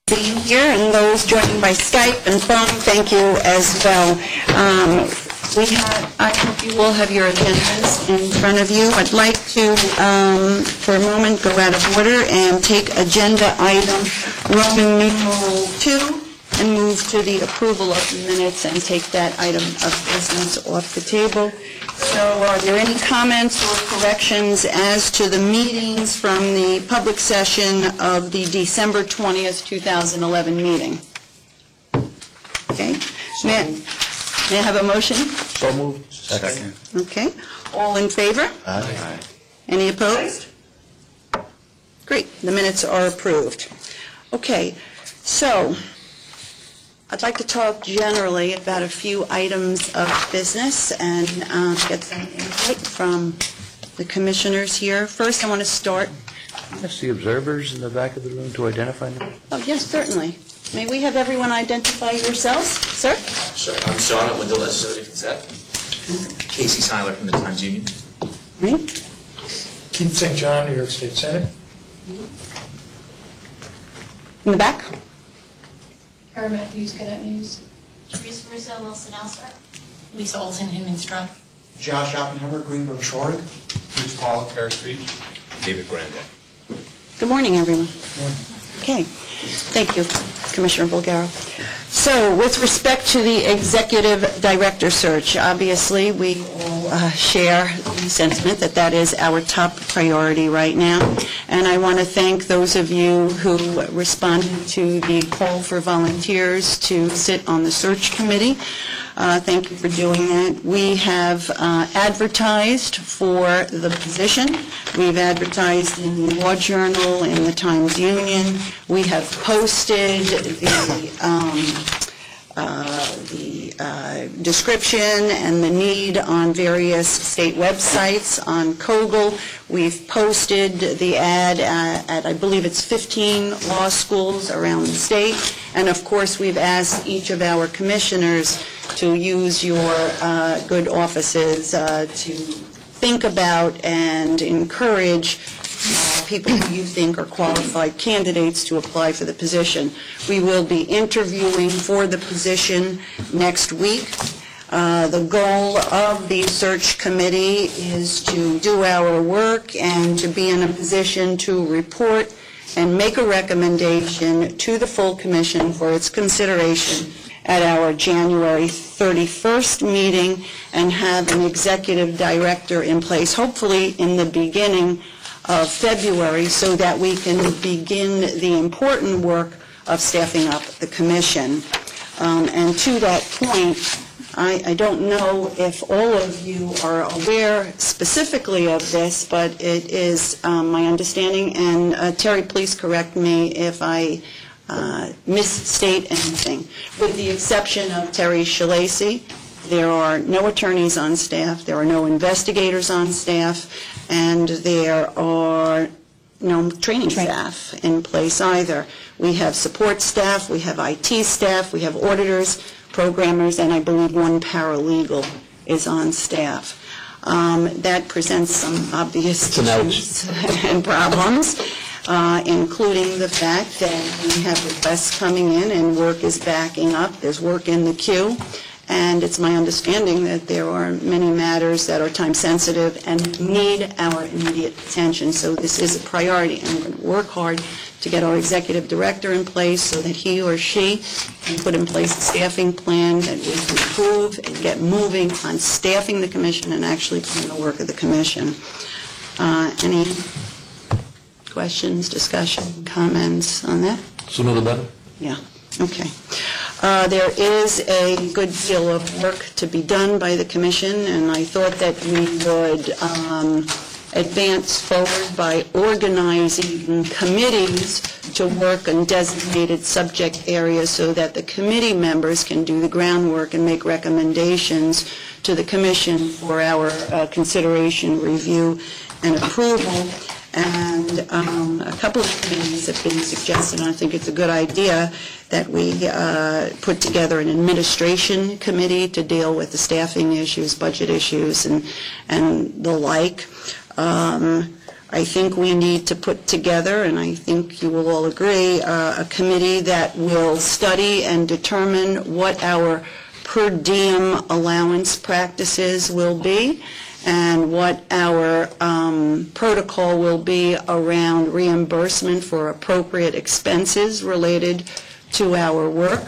being here, and those joining by Skype and phone, thank you as well. I hope you all have your agendas in front of you. I'd like to, for a moment, go out of order and take agenda item Roman numeral 2 and move to the approval of the minutes and take that item of business off the table. So are there any comments or corrections as to the meetings from the public session of the December 20th, 2011 meeting? Okay. May I have a motion? So moved. Second. Okay. All in favor? Aye. Any opposed? Great. The minutes are approved. Okay. So I'd like to talk generally about a few items of business and get some input from the commissioners here. First, I want to start. Yes, the observers in the back of the room to identify them. Oh, yes, certainly. May we have everyone identify yourselves, sir? Sure. I'm Sean at Wendell Legislative Consent. Casey Seiler from the Times Union. Right. Keith St. John, New York State Senate. In the back? Kara Matthews, Cadet News. Teresa Rizzo, Wilson Elsworth. Lisa Olson, Hinman Josh Oppenheimer, Greenville Shore. Bruce Paul, Fair Street. David Grande. Good morning, everyone. Okay. Thank you, Commissioner Bulgaro. So, with respect to the executive director search, obviously we all share the sentiment that that is our top priority right now. And I want to thank those of you who responded to the call for volunteers to sit on the search committee. Thank you for doing that. We have advertised for the position. We've advertised in the Law Journal, in the Times Union. We have posted the description and the need on various state websites, on Kogel. We've posted the ad at, I believe it's 15 law schools around the state. And of course, we've asked each of our commissioners to use your good offices to think about and encourage people who you think are qualified candidates to apply for the position. We will be interviewing for the position next week. The goal of the search committee is to do our work and to be in a position to report and make a recommendation to the full commission for its consideration at our January 31st meeting and have an executive director in place, hopefully in the beginning of February, so that we can begin the important work of staffing up the commission. And to that point, I don't know if all of you are aware specifically of this, but it is my understanding, and Terry, please correct me if I misstate anything. With the exception of Terry Shalacy, there are no attorneys on staff, there are no investigators on staff, and there are no training staff in place either. We have support staff, we have IT staff, we have auditors, programmers, and I believe one paralegal is on staff. That presents some obvious issues and problems, including the fact that we have requests coming in and work is backing up. There's work in the queue. And it's my understanding that there are many matters that are time sensitive and need our immediate attention. So this is a priority, and we're going to work hard to get our executive director in place so that he or she can put in place a staffing plan that we can improve and get moving on staffing the commission and actually doing the work of the commission. Any questions, discussion, comments on that? Sooner the better. Yeah, okay. There is a good deal of work to be done by the commission, and I thought that we would advance forward by organizing committees to work on designated subject areas so that the committee members can do the groundwork and make recommendations to the commission for our consideration, review, and approval. And a couple of committees have been suggested, and I think it's a good idea that we put together an administration committee to deal with the staffing issues, budget issues, and the like. I think we need to put together, and I think you will all agree, a committee that will study and determine what our per diem allowance practices will be and what our protocol will be around reimbursement for appropriate expenses related to our work.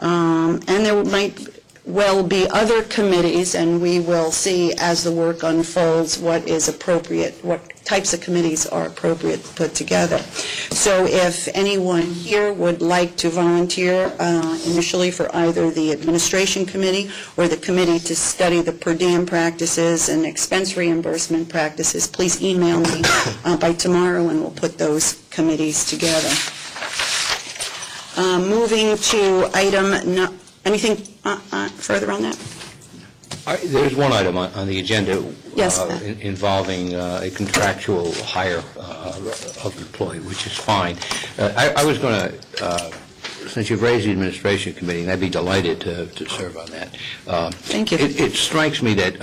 And there might well be other committees, and we will see as the work unfolds what is appropriate, what types of committees are appropriate to put together. So if anyone here would like to volunteer initially for either the administration committee or the committee to study the per diem practices and expense reimbursement practices, please email me by tomorrow and we'll put those committees together. Moving to anything further on that? There's one item on the agenda. Yes. Involving a contractual hire of an employee, which is fine. I was going to, since you've raised the administration committee, and I'd be delighted to serve on that. Thank you. It strikes me that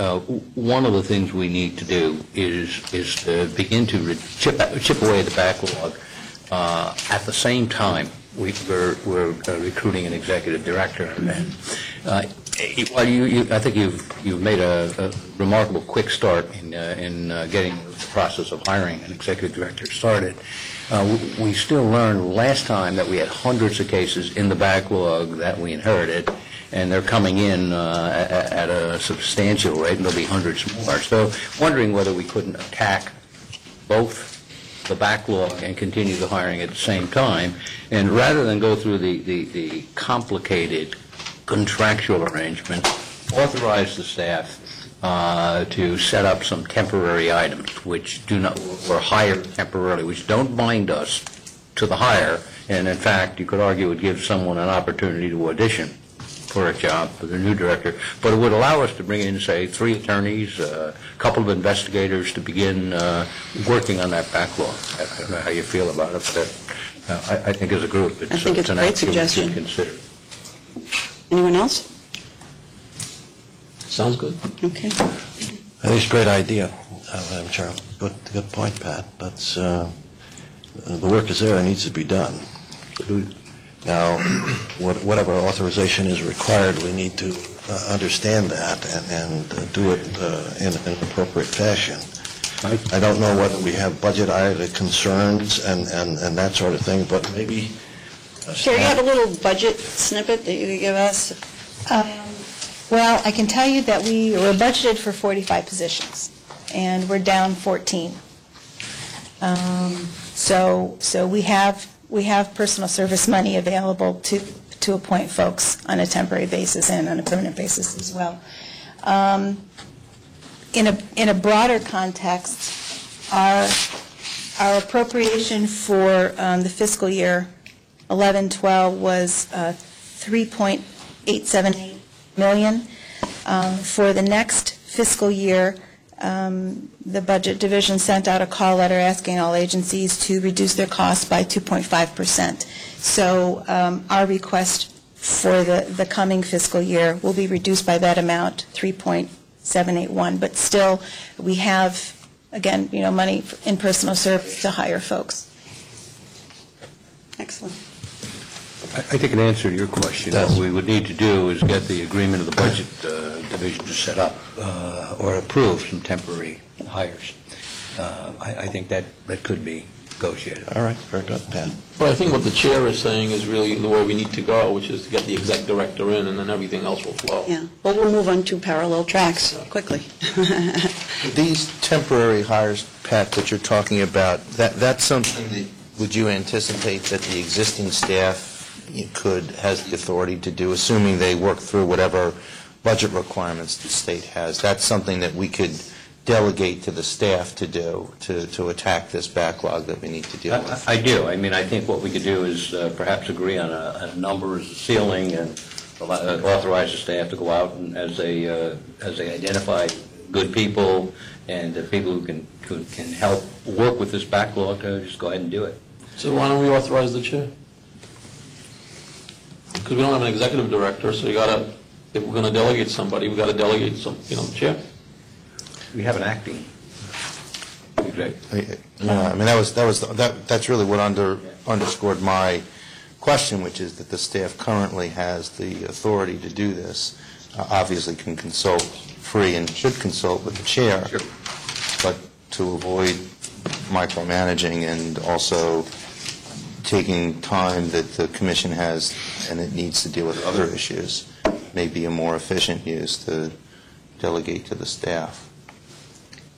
one of the things we need to do is to begin to chip away at the backlog at the same time we're recruiting an executive director. And well, I think you've made a remarkable quick start in getting the process of hiring an executive director started. We still learned last time that we had hundreds of cases in the backlog that we inherited, and they're coming in at a substantial rate, and there'll be hundreds more. So wondering whether we couldn't attack both the backlog and continue the hiring at the same time, and rather than go through the complicated contractual arrangement, authorize the staff to set up some temporary items which do not, or hire temporarily, which don't bind us to the hire, and in fact, you could argue would give someone an opportunity to audition for a job for the new director, but it would allow us to bring in, say, 3 attorneys, a couple of investigators to begin working on that backlog. I don't know how you feel about it, but I think as a group, I think it's a great suggestion. Consider. Anyone else? Sounds good. Okay. I think it's a great idea, Madam Chair. Good point, Pat. That's the work is there and needs to be done. Now, whatever authorization is required, we need to understand that and do it in an appropriate fashion. I don't know whether we have budget-related concerns and that sort of thing, but maybe... Sherry, you have a little budget snippet that you could give us? Well, I can tell you that we were budgeted for 45 positions, and we're down 14. So we have personal service money available to appoint folks on a temporary basis and on a permanent basis as well. In a broader context, our appropriation for the fiscal year 11-12 was $3.878 million. For the next fiscal year, the Budget Division sent out a call letter asking all agencies to reduce their costs by 2.5%. So our request for the coming fiscal year will be reduced by that amount, 3.781. But still, we have, again, money in personal service to hire folks. Excellent. I think an answer to your question, what we would need to do is get the agreement of the Budget Division to set up or approve some temporary hires. I think that could be negotiated. All right, very good, Pat. But I think what the chair is saying is really the way we need to go, which is to get the exec director in, and then everything else will flow. Yeah. Well, we'll move on 2 parallel tracks quickly. These temporary hires, Pat, that you're talking about, that's something that, would you anticipate that the existing staff has the authority to do, assuming they work through whatever budget requirements the state has? That's something that we could delegate to the staff to do, to attack this backlog that we need to deal with? I do. I mean, I think what we could do is perhaps agree on a number as a ceiling and authorize the staff to go out and as they identify good people and people who can help work with this backlog, just go ahead and do it. So why don't we authorize the chair? Because we don't have an executive director, so if we're going to delegate somebody, we've got to delegate some, chair. We have an acting. executive. Yeah, I mean, that's really what underscored my question, which is that the staff currently has the authority to do this. Obviously can consult free and should consult with the chair. Sure. But to avoid micromanaging and also taking time that the commission has and it needs to deal with other issues may be a more efficient use to delegate to the staff.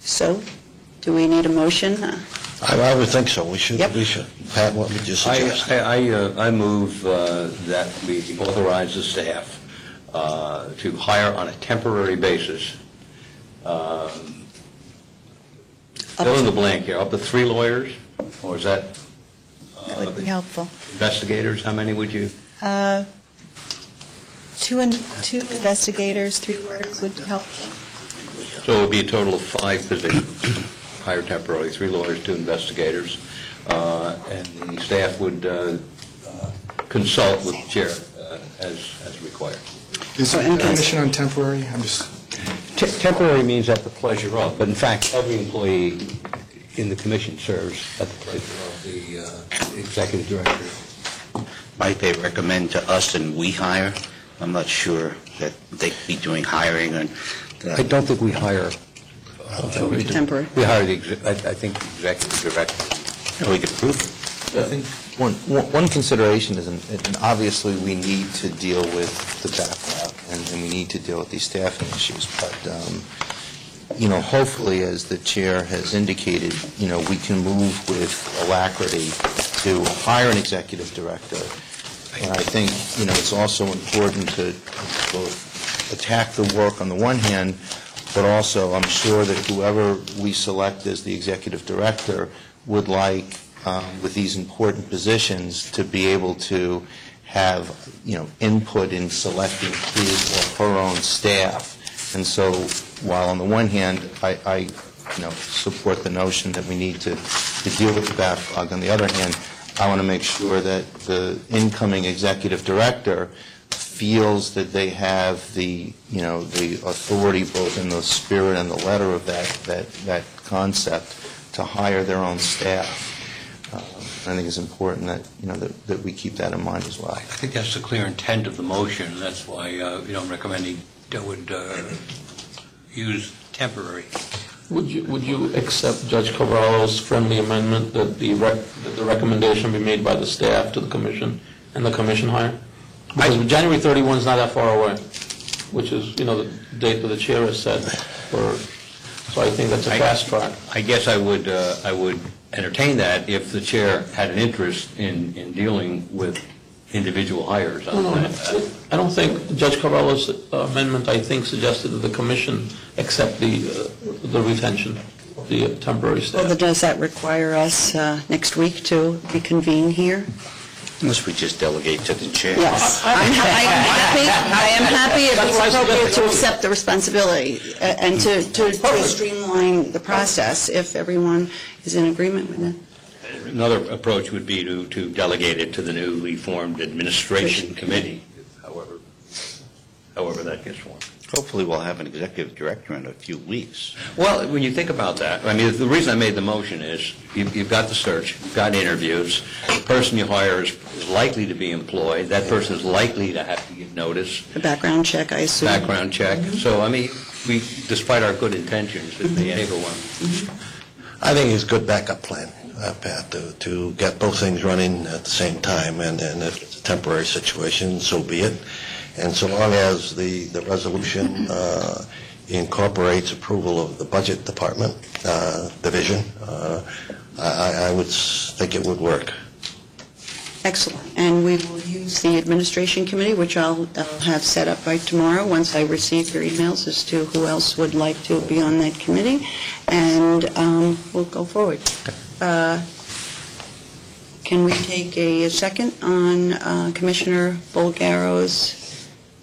So, do we need a motion? I would think so. We should. Yep. We should. Pat, what would you suggest? I move that we authorize the staff to hire on a temporary basis, fill in the blank here, up to 3 lawyers, or is that? That would be helpful. Investigators, how many would you? 2 investigators, 3 lawyers would be helpful. So it would be a total of 5 positions, hire temporarily, 3 lawyers, 2 investigators, and the staff would consult with the chair as required. Is there a commission on temporary? I'm just... Temporary means at the pleasure of, but in fact, every employee in the commission serves at the pleasure of the executive director. Might they recommend to us and we hire? I'm not sure that they'd be doing hiring. And I don't think we hire. Temporary. We hire I think the executive director. No, we could prove it. I think one consideration is, and obviously we need to deal with the backlog and we need to deal with these staffing issues, but hopefully, as the chair has indicated, we can move with alacrity to hire an executive director. And I think, it's also important to both attack the work on the one hand, but also I'm sure that whoever we select as the executive director would like, with these important positions, to be able to have, input in selecting his or her own staff. And so, while on the one hand, I support the notion that we need to deal with the backlog, on the other hand, I want to make sure that the incoming executive director feels that they have the authority, both in the spirit and the letter of that concept, to hire their own staff. I think it's important that we keep that in mind as well. I think that's the clear intent of the motion. That's why I'm recommending that would use temporary. Would you accept Judge Cavallo's friendly amendment that the recommendation be made by the staff to the commission and the commission hire? Because January 31 is not that far away, which is, the date that the chair has set for, so I think that's a fast track. I guess I would entertain that if the chair had an interest in dealing with individual hires. No, I don't think Judge Cavallo's amendment, I think, suggested that the commission accept the retention of the temporary staff. Well, does that require us next week to reconvene here? Unless we just delegate to the chair. Yes. I am happy if it's appropriate to accept the responsibility and to streamline the process if everyone is in agreement with it. Another approach would be to delegate it to the newly formed administration committee, however that gets formed. Hopefully we'll have an executive director in a few weeks. Well, when you think about that, I mean, the reason I made the motion is you've got the search, you've got interviews, the person you hire is likely to be employed, that person is likely to have to give notice. The background check, I assume. Background check. So, I mean, despite our good intentions, if they enable one. I think it's a good backup plan, Pat, to get both things running at the same time, and if it's a temporary situation, so be it. And so long as the resolution incorporates approval of the budget department division, I would think it would work. Excellent. And we will use the administration committee, which I'll have set up by tomorrow once I receive your emails as to who else would like to be on that committee, and we'll go forward. Can we take a second on Commissioner Bulgaro's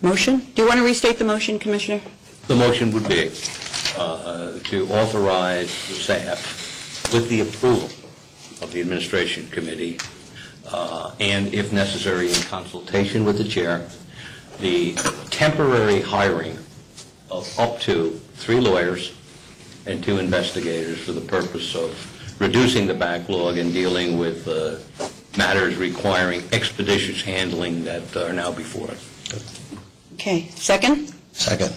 motion? Do you want to restate the motion, Commissioner? The motion would be to authorize the staff, with the approval of the administration committee, and if necessary in consultation with the chair, the temporary hiring of up to 3 lawyers and 2 investigators for the purpose of reducing the backlog and dealing with matters requiring expeditious handling that are now before us. Okay, second? Second.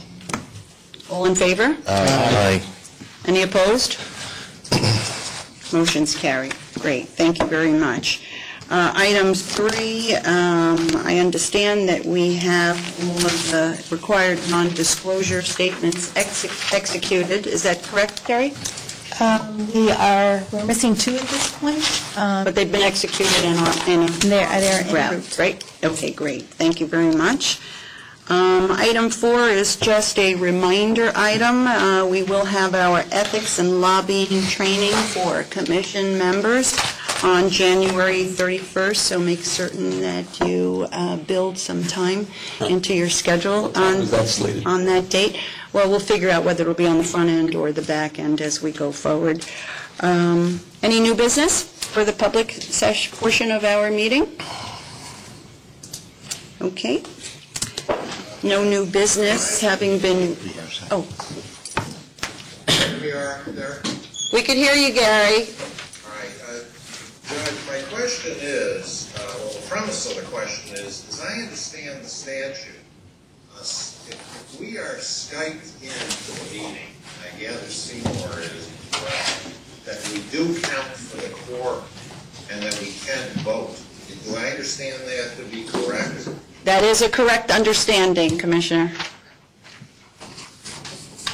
All in favor? Aye. Any opposed? Motion's carried. Great, thank you very much. Item 3, I understand that we have all of the required non-disclosure statements executed. Is that correct, Carrie? We're missing 2 at this point. But they've been executed in They're en route, route. right? Okay, great. Thank you very much. Item 4 is just a reminder item. We will have our ethics and lobbying training for commission members on January 31st, so make certain that you build some time into your schedule Is that slated? on that date. Well, we'll figure out whether it'll be on the front end or the back end as we go forward. Any new business for the public session portion of our meeting? Okay. No new business having been, oh. We are there. We could hear you, Gary. All right. Judge, my question is, well, the premise of the question is, as I understand the statute, if we are Skyped into the meeting, I gather Seymour is correct, that we do count for the quorum and that we can vote. Do I understand that to be correct? That is a correct understanding, Commissioner.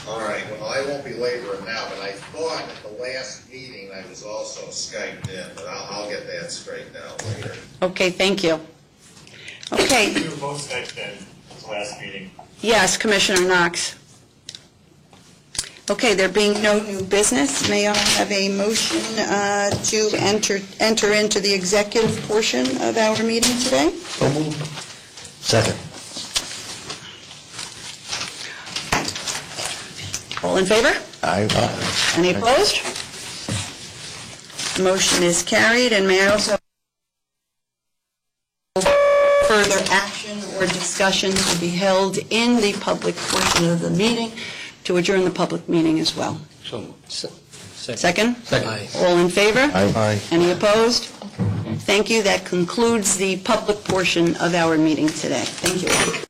All right, well, I won't be laboring now, but I thought at the last meeting I was also Skyped in, but I'll get that straightened out later. Okay, thank you. Okay, We were both Skyped in at the last meeting. yes, Commissioner Knox. Okay, there being no new business, may I have a motion to enter into the executive portion of our meeting today? So moved. Second. All in favor? Aye. Any opposed? Motion is carried, and may I also further action or discussion to be held in the public portion of the meeting to adjourn the public meeting as well. So, Second? Second. All in favor? Aye. Any opposed? Thank you. That concludes the public portion of our meeting today. Thank you.